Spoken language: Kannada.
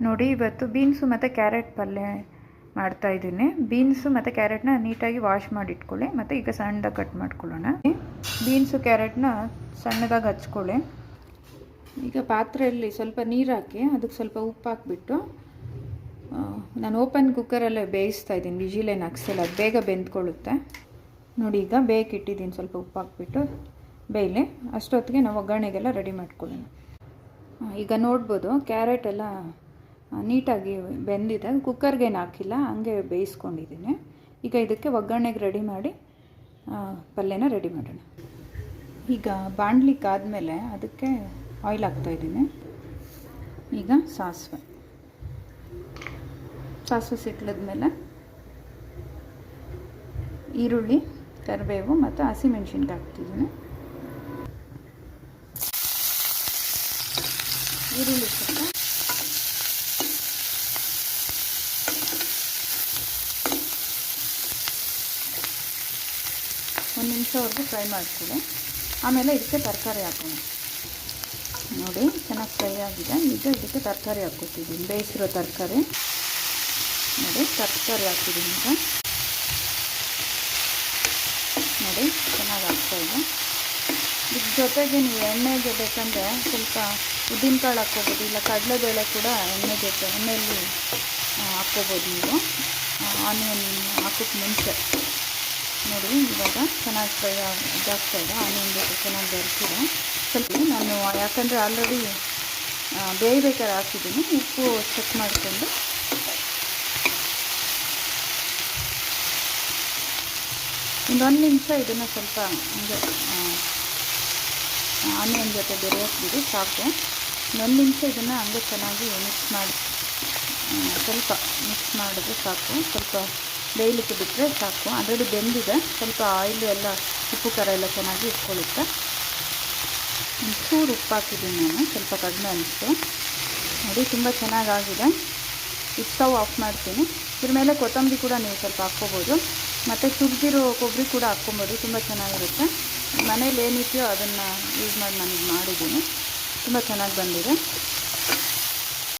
ನೋಡಿ ಇವತ್ತು ಬೀನ್ಸು ಮತ್ತು ಕ್ಯಾರೆಟ್ ಪಲ್ಯ ಮಾಡ್ತಾಯಿದ್ದೀನಿ. ಬೀನ್ಸು ಮತ್ತು ಕ್ಯಾರೆಟ್ನ ನೀಟಾಗಿ ವಾಶ್ ಮಾಡಿ ಇಟ್ಕೊಳ್ಳಿ. ಮತ್ತು ಈಗ ಸಣ್ಣದಾಗಿ ಕಟ್ ಮಾಡ್ಕೊಳ್ಳೋಣ. ಬೀನ್ಸು ಕ್ಯಾರೆಟ್ನ ಸಣ್ಣದಾಗಿ ಹಚ್ಕೊಳ್ಳಿ. ಈಗ ಪಾತ್ರೆಯಲ್ಲಿ ಸ್ವಲ್ಪ ನೀರು ಹಾಕಿ ಅದಕ್ಕೆ ಸ್ವಲ್ಪ ಉಪ್ಪು ಹಾಕ್ಬಿಟ್ಟು ನಾನು ಓಪನ್ ಕುಕ್ಕರಲ್ಲೇ ಬೇಯಿಸ್ತಾ ಇದ್ದೀನಿ. ವಿಜಿಲೇನು ಹಾಕ್ಸಿಲ್ಲ, ಅದು ಬೇಗ ಬೆಂದ್ಕೊಳ್ಳುತ್ತೆ. ನೋಡಿ ಈಗ ಬೇಕಿಟ್ಟಿದ್ದೀನಿ. ಸ್ವಲ್ಪ ಉಪ್ಪು ಹಾಕ್ಬಿಟ್ಟು ಬೇಯಲಿ. ಅಷ್ಟೊತ್ತಿಗೆ ನಾವು ಒಗ್ಗರಣೆಗೆಲ್ಲ ರೆಡಿ ಮಾಡ್ಕೊಳ್ಳೋಣ. ಈಗ ನೋಡ್ಬೋದು ಕ್ಯಾರೆಟ್ ಎಲ್ಲ ನೀಟಾಗಿ ಬೆಂದಿದೆ. ಕುಕ್ಕರ್ಗೇನು ಹಾಕಿಲ್ಲ, ಹಂಗೆ ಬೇಯಿಸ್ಕೊಂಡಿದ್ದೀನಿ. ಈಗ ಇದಕ್ಕೆ ಒಗ್ಗರಣೆಗೆ ರೆಡಿ ಮಾಡಿ ಪಲ್ಯನ ರೆಡಿ ಮಾಡೋಣ. ಈಗ ಬಾಣಲಿಕ್ಕಾದಮೇಲೆ ಅದಕ್ಕೆ ಆಯಿಲ್ ಹಾಕ್ತಾಯಿದ್ದೀನಿ. ಈಗ ಸಾಸಿವೆ ಸಿಕ್ಕಿದ್ಮೇಲೆ ಈರುಳ್ಳಿ, ಕರಿಬೇವು ಮತ್ತು ಹಸಿಮೆಣ್ಸಿನ್ಕಾಯಿ ಹಾಕ್ತಿದ್ದೀನಿ. ಈರುಳ್ಳಿ ಸ್ವಲ್ಪ ಒಂದು ನಿಮಿಷವರೆಗೂ ಫ್ರೈ ಮಾಡ್ಕೊಳ್ಳಿ. ಆಮೇಲೆ ಇದಕ್ಕೆ ತರಕಾರಿ ಹಾಕೋಣ. ನೋಡಿ ಚೆನ್ನಾಗಿ ಫ್ರೈ ಆಗಿದೆ. ಈಗ ಇದಕ್ಕೆ ತರಕಾರಿ ಹಾಕ್ಕೊತಿದ್ದೀನಿ, ಬೇಯಿಸಿರೋ ತರಕಾರಿ. ನೋಡಿ ತರಕಾರಿ ಹಾಕಿದ್ದೀನಿ. ಈಗ ನೋಡಿ ಚೆನ್ನಾಗಿ ಆಗ್ತಾಯಿದೆ. ಇದ್ರ ಜೊತೆಗೆ ನೀವು ಎಣ್ಣೆಗೆ ಬೇಕಂದರೆ ಸ್ವಲ್ಪ ಉದ್ದಿನಕಾಳು ಹಾಕ್ಕೋಬೋದು, ಇಲ್ಲ ಕಡಲೆಬೇಳೆ ಕೂಡ ಎಣ್ಣೆಯಲ್ಲಿ ಹಾಕ್ಕೋಬೋದು ನೀವು, ಆನಿಯನ್ ಹಾಕೋಕ್ಕೆ ಮುಂಚೆ. ನೋಡಿ ಇವಾಗ ಚೆನ್ನಾಗಿ ಫ್ರೈ ಇದಾಗ್ತಾಯಿದೆ. ಆನಿಯನ್ ಜೊತೆ ಚೆನ್ನಾಗಿ ಬೆರೆಸಿದೆ. ಸ್ವಲ್ಪ ನಾನು ಯಾಕಂದರೆ ಆಲ್ರೆಡಿ ಬೇಯಬೇಕಾದ್ರೆ ಹಾಕಿದ್ದೀನಿ. ಉಪ್ಪು ಚೆಕ್ ಮಾಡಿಕೊಂಡು ಇನ್ನೊಂದು ನಿಮಿಷ ಇದನ್ನು ಸ್ವಲ್ಪ ಹಂಗೆ ಆನಿಯನ್ ಜೊತೆ ಬೆರೆಯೋಕ್ಬಿಡಿ, ಸಾಕು. ಇನ್ನೊಂದು ನಿಮಿಷ ಇದನ್ನು ಹಂಗೆ ಚೆನ್ನಾಗಿ ಮಿಕ್ಸ್ ಮಾಡಿ, ಸ್ವಲ್ಪ ಮಿಕ್ಸ್ ಮಾಡಿದ್ರೆ ಸಾಕು. ಸ್ವಲ್ಪ ಬೇಯಲಿಕ್ಕೆ ಬಿಟ್ಟರೆ ಸಾಕು. ಆಲ್ರೆಡಿ ಬೆಂದಿದೆ. ಸ್ವಲ್ಪ ಆಯಿಲು ಎಲ್ಲ ಉಪ್ಪು ಖಾರ ಎಲ್ಲ ಚೆನ್ನಾಗಿ ಇಟ್ಕೊಳ್ಳುತ್ತೆ. ಒಂಚೂರು ಉಪ್ಪು ಹಾಕಿದ್ದೀನಿ ನಾನು, ಸ್ವಲ್ಪ ಕಡಿಮೆ ಅನಿಸ್ತು. ನೋಡಿ ತುಂಬ ಚೆನ್ನಾಗಾಗಿದೆ. ಈಗ ಸ್ಟವ್ ಆಫ್ ಮಾಡ್ತೀನಿ. ಇದ್ರ ಮೇಲೆ ಕೊತ್ತಂಬರಿ ಕೂಡ ನೀವು ಸ್ವಲ್ಪ ಹಾಕ್ಕೋಬೋದು, ಮತ್ತು ತುರಿದಿರೋ ಕೊಬ್ಬರಿ ಕೂಡ ಹಾಕ್ಕೊಬೋದು. ತುಂಬ ಚೆನ್ನಾಗಿರುತ್ತೆ. ಮನೇಲಿ ಏನಿದೆಯೋ ಅದನ್ನು ಯೂಸ್ ಮಾಡಿ ನಾನು ಮಾಡಿದ್ದೀನಿ. ತುಂಬ ಚೆನ್ನಾಗಿ ಬಂದಿದೆ.